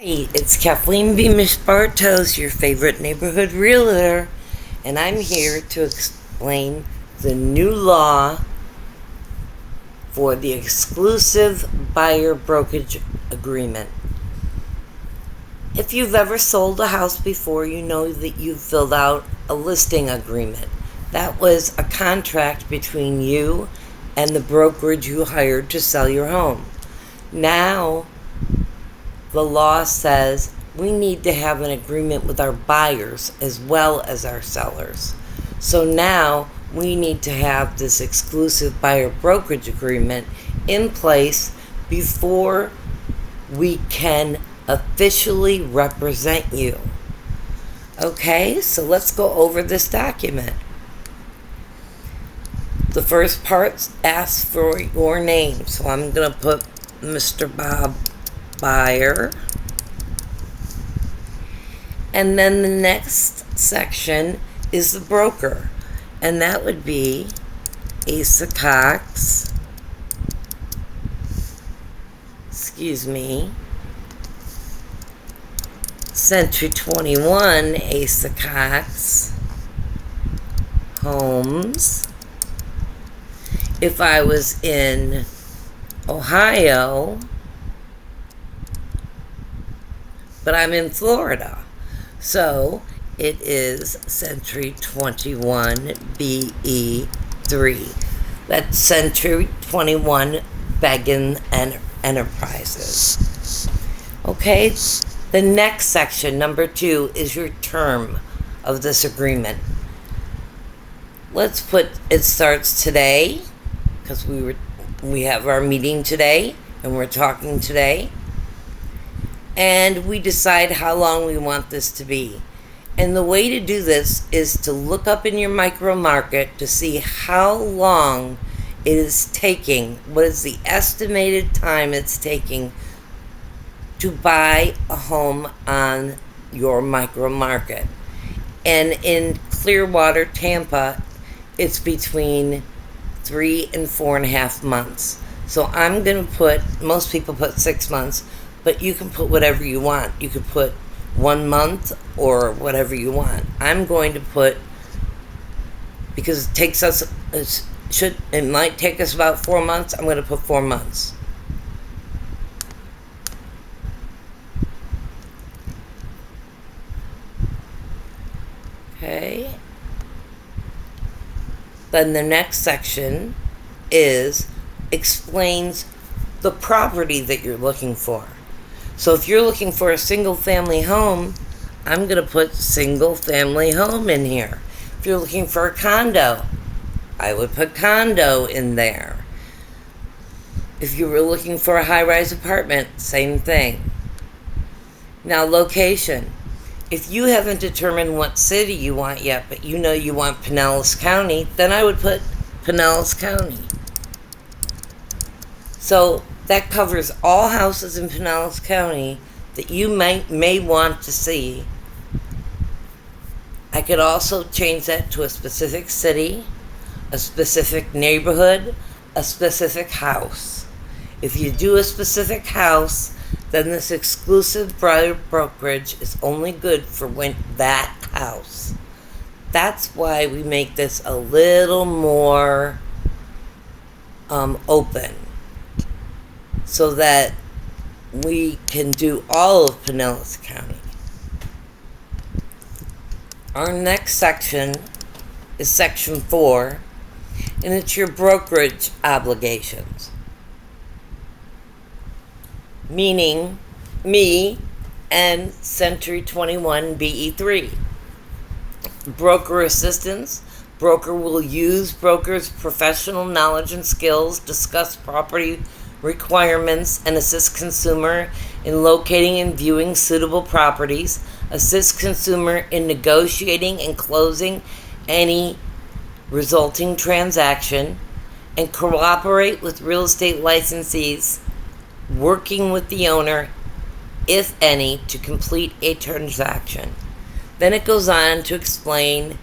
Hey, it's Kathleen Beamish Bartos, your favorite neighborhood realtor, and I'm here to explain the new law for the exclusive buyer brokerage agreement. If you've ever sold a house before, you know that you've filled out a listing agreement. That was a contract between you and the brokerage you hired to sell your home. Now, the law says we need to have an agreement with our buyers as well as our sellers. So now we need to have this exclusive buyer brokerage agreement in place before we can officially represent you. Okay, so let's go over this document. The first part asks for your name, so I'm going to put Mr. Bob Buyer. And then the next section is the broker, and that would be Asa Cox, Century 21 Asa Cox Homes. If I was in Ohio, but I'm in Florida, so it is Century 21 BE3. That's Century 21 Beggin and Enterprises. Okay, the next section, number 2, is your term of this agreement. Let's put it starts today, because we have our meeting today and we're talking today. And we decide how long we want this to be. And the way to do this is to look up in your micro market to see how long it is taking, what is the estimated time it's taking to buy a home on your micro market. And in Clearwater, Tampa, it's between 3 and 4.5 months. So I'm going to put, most people put 6 months, but you can put whatever you want. You could put 1 month or whatever you want. I'm going to put, because it takes us, it might take us about 4 months, I'm going to put 4 months. Okay. Then the next section explains the property that you're looking for. So if you're looking for a single family home, I'm going to put single family home in here. If you're looking for a condo, I would put condo in there. If you were looking for a high-rise apartment, same thing. Now, location. If you haven't determined what city you want yet, but you know you want Pinellas County, then I would put Pinellas County. So that covers all houses in Pinellas County that you may want to see. I could also change that to a specific city, a specific neighborhood, a specific house. If you do a specific house, then this exclusive buyer brokerage is only good for that house. That's why we make this a little more open, so that we can do all of Pinellas County. Our next section is section 4, and it's your brokerage obligations. Meaning me and Century 21 BE3. Broker assistance. Broker will use broker's professional knowledge and skills, discuss property requirements, and assist consumer in locating and viewing suitable properties, assist consumer in negotiating and closing any resulting transaction, and cooperate with real estate licensees, working with the owner, if any, to complete a transaction. Then it goes on to explain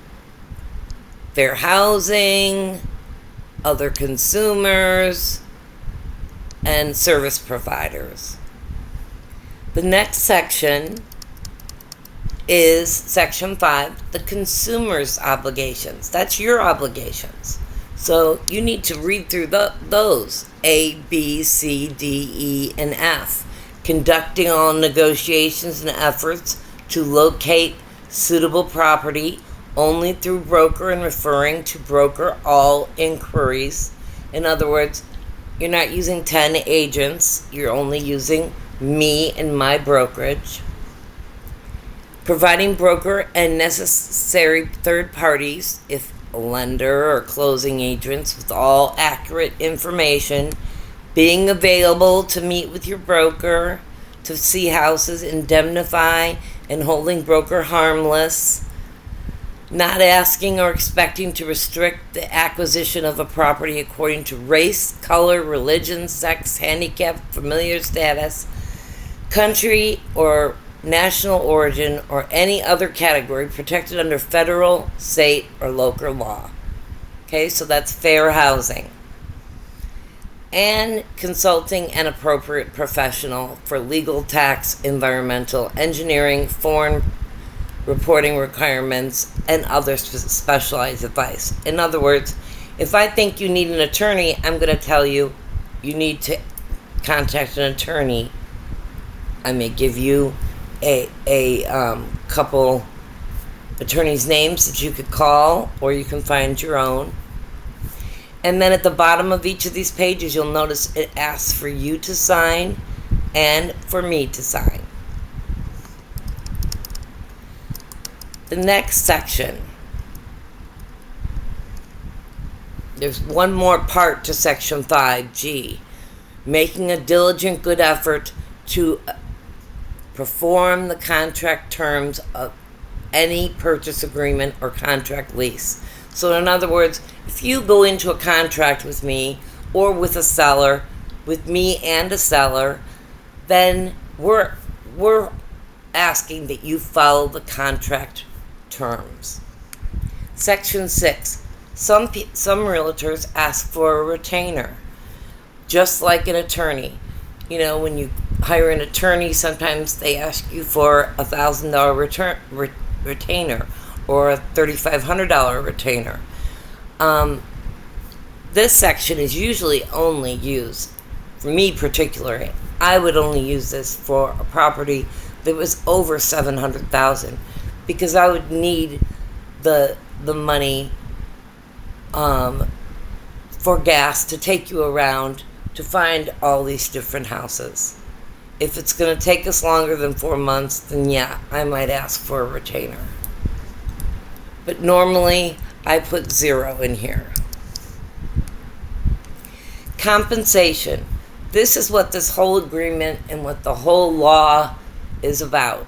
fair housing, other consumers, and service providers. The next section is Section 5, the consumer's obligations. That's your obligations. So you need to read through those A, B, C, D, E, and F. Conducting all negotiations and efforts to locate suitable property only through broker and referring to broker all inquiries. In other words, you're not using 10 agents, you're only using me and my brokerage. Providing broker and necessary third parties, if a lender or closing agents, with all accurate information. Being available to meet with your broker, to see houses, indemnify, and holding broker harmless. Not asking or expecting to restrict the acquisition of a property according to race, color, religion, sex, handicap, familiar status, country or national origin, or any other category protected under federal, state, or local law. Okay, so that's fair housing. And consulting an appropriate professional for legal, tax, environmental, engineering, foreign reporting requirements, and other specialized advice. In other words, if I think you need an attorney, I'm going to tell you you need to contact an attorney. I may give you a couple attorneys' names that you could call, or you can find your own. And then at the bottom of each of these pages, you'll notice it asks for you to sign and for me to sign. The next section, there's one more part to Section 5G, making a diligent good effort to perform the contract terms of any purchase agreement or contract lease. So in other words, if you go into a contract with me or with a seller, with me and a seller, then we're asking that you follow the contract terms. Section 6. Some realtors ask for a retainer, just like an attorney. You know, when you hire an attorney, sometimes they ask you for $1,000 retainer or a $3,500 retainer. This section is usually only used, for me particularly, I would only use this for a property that was over $700,000, because I would need the money for gas to take you around to find all these different houses. If it's going to take us longer than 4 months, then yeah, I might ask for a retainer. But normally, I put 0 in here. Compensation. This is what this whole agreement and what the whole law is about.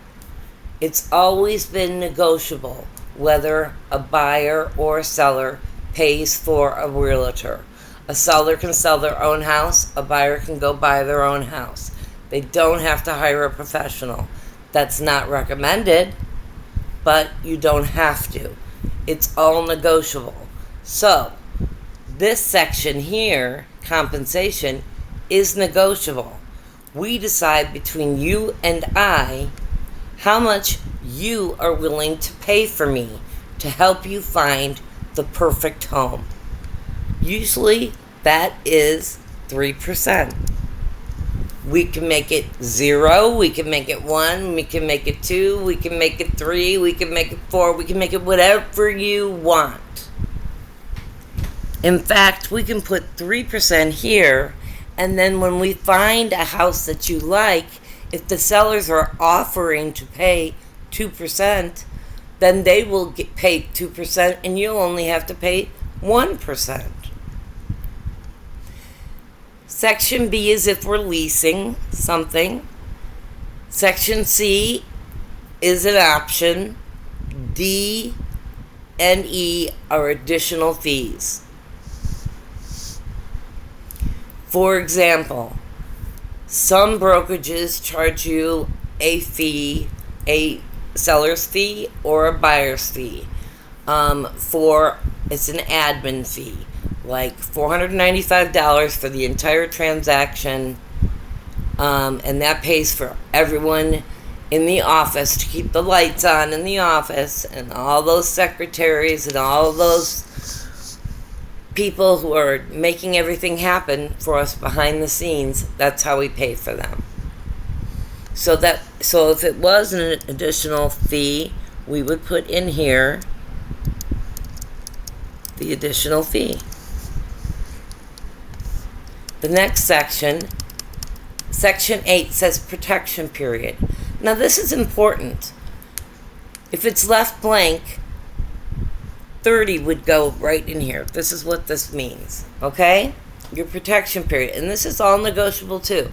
It's always been negotiable whether a buyer or a seller pays for a realtor. A seller can sell their own house, a buyer can go buy their own house. They don't have to hire a professional. That's not recommended, but you don't have to. It's all negotiable. So, this section here, compensation, is negotiable. We decide between you and I how much you are willing to pay for me to help you find the perfect home. Usually that is 3%. We can make it 0, we can make it 1, we can make it 2, we can make it 3, we can make it 4, we can make it whatever you want. In fact, we can put 3% here, and then when we find a house that you like, if the sellers are offering to pay 2%, then they will get paid 2% and you'll only have to pay 1%. Section B is if we're leasing something. Section C is an option. D and E are additional fees. For example, some brokerages charge you a fee, a seller's fee or a buyer's fee. It's an admin fee, like $495 for the entire transaction, And that pays for everyone in the office to keep the lights on in the office, and all those secretaries and all those people who are making everything happen for us behind the scenes. That's how we pay for them. So if it was an additional fee, we would put in here the additional fee. The next section, Section 8, says protection period. Now this is important. If it's left blank, 30 would go right in here. This is what this means, okay? Your protection period. And this is all negotiable too.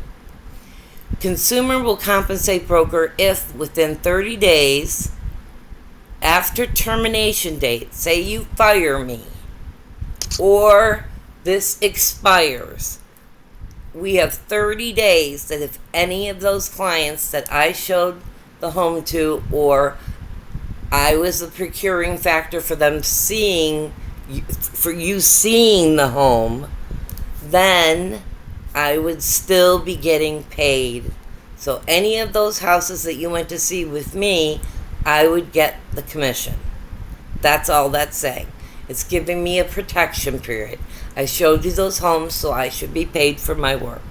Consumer will compensate broker if within 30 days after termination date, say you fire me, or this expires, we have 30 days that if any of those clients that I showed the home to, or I was the procuring factor for them seeing the home, then I would still be getting paid. So any of those houses that you went to see with me, I would get the commission. That's all that's saying. It's giving me a protection period. I showed you those homes, so I should be paid for my work.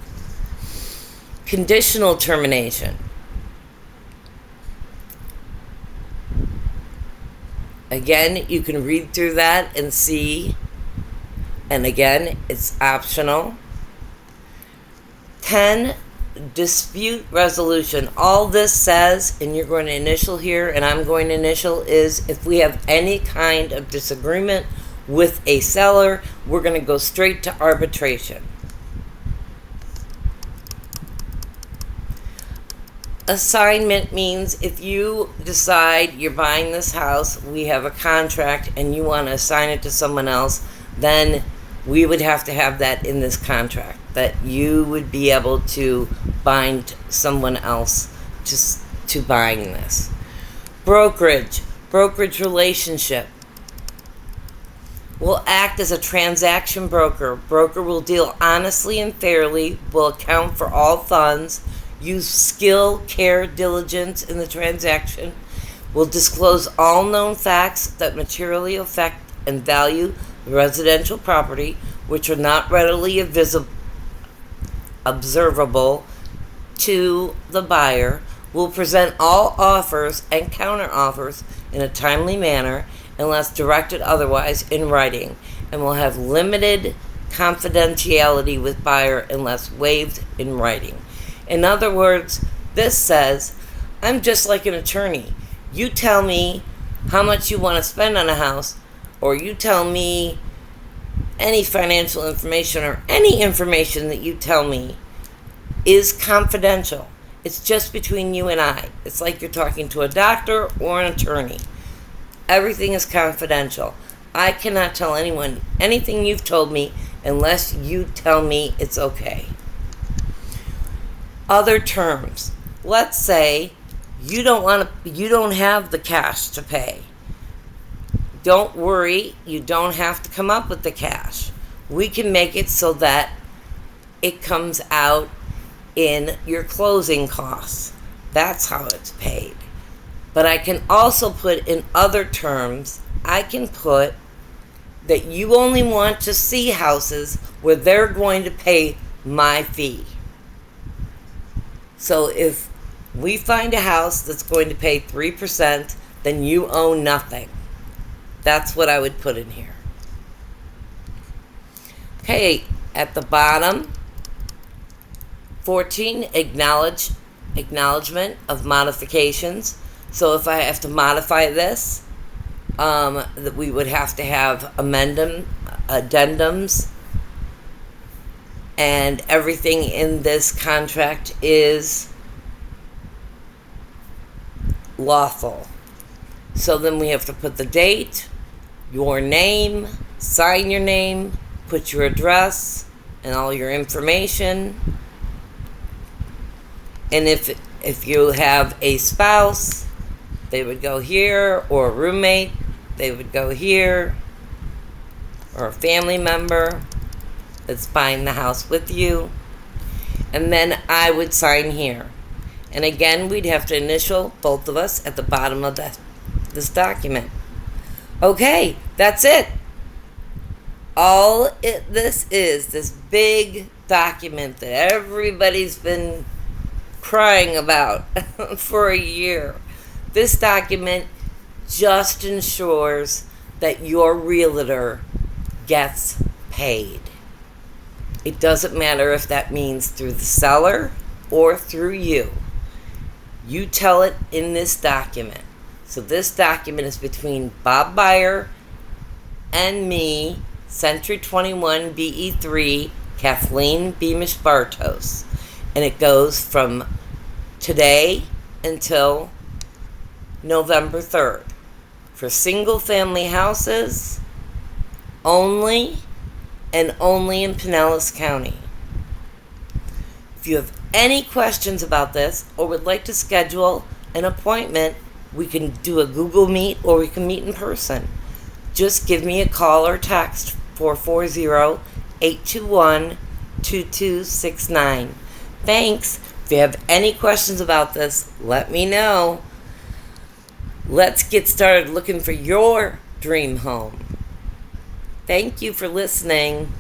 Conditional termination. Again, you can read through that and see. And again, it's optional. 10, dispute resolution. All this says, and you're going to initial here, and I'm going to initial, is if we have any kind of disagreement with a seller, we're going to go straight to arbitration. Assignment means if you decide you're buying this house, we have a contract, and you want to assign it to someone else, then we would have to have that in this contract, that you would be able to bind someone else to buying this. Brokerage relationship. Will act as a transaction broker. Broker will deal honestly and fairly, will account for all funds, use skill, care, diligence in the transaction, will disclose all known facts that materially affect and value the residential property, which are not readily observable to the buyer, will present all offers and counter-offers in a timely manner unless directed otherwise in writing, and will have limited confidentiality with buyer unless waived in writing. In other words, this says, I'm just like an attorney. You tell me how much you want to spend on a house, or you tell me any financial information, or any information that you tell me is confidential. It's just between you and I. It's like you're talking to a doctor or an attorney. Everything is confidential. I cannot tell anyone anything you've told me unless you tell me it's okay. Other terms. Let's say you don't have the cash to pay. Don't worry, you don't have to come up with the cash. We can make it so that it comes out in your closing costs. That's how it's paid. But I can also put in other terms, I can put that you only want to see houses where they're going to pay my fee. So if we find a house that's going to pay 3%, then you own nothing. That's what I would put in here. Okay, at the bottom, 14, acknowledgement of modifications. So if I have to modify this, that we would have to have addendums, and everything in this contract is lawful. So then we have to put the date, your name, sign your name, put your address and all your information. And if you have a spouse, they would go here, or a roommate, they would go here, or a family member that's buying the house with you. And then I would sign here. And again, we'd have to initial, both of us, at the bottom of this document. Okay, that's it. This is this big document that everybody's been crying about for a year. This document just ensures that your realtor gets paid. It doesn't matter if that means through the seller or through you. You tell it in this document. So this document is between Bob Byer and me, Century 21 BE3, Kathleen Beamish Bartos. And it goes from today until November 3rd. For single family houses only, and only in Pinellas County. If you have any questions about this or would like to schedule an appointment, we can do a Google Meet or we can meet in person. Just give me a call or text 440-821-2269. Thanks. If you have any questions about this, let me know. Let's get started looking for your dream home. Thank you for listening.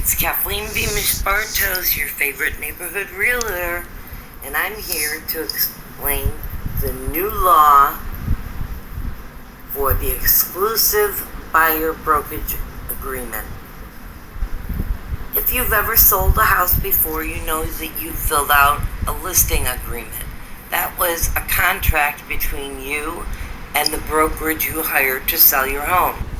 It's Kathleen Beamish Bartos, your favorite neighborhood realtor, and I'm here to explain the new law for the exclusive buyer brokerage agreement. If you've ever sold a house before, you know that you filled out a listing agreement. That was a contract between you and the brokerage you hired to sell your home.